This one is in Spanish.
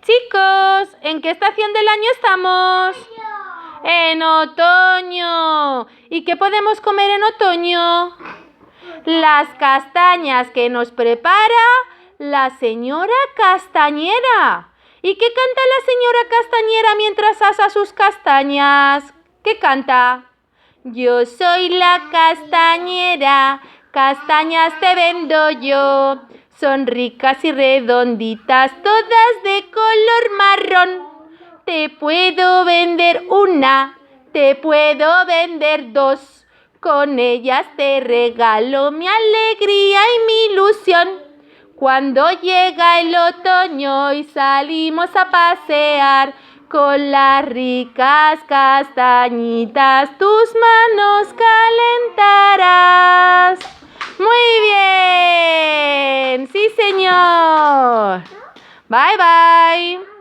Chicos, ¿en qué estación del año estamos? En otoño. ¿Y qué podemos comer en otoño? Las castañas que nos prepara la señora Castañera. ¿Y qué canta la señora Castañera mientras asa sus castañas? ¿Qué canta? Yo soy la castañera, castañas te vendo yo. Son ricas y redonditas, todas de color marrón. Te puedo vender una, te puedo vender dos. Con ellas te regalo mi alegría y mi ilusión. Cuando llega el otoño y salimos a pasear, con las ricas castañitas tus manos calentarás. Muy bien, sí señor. Bye bye.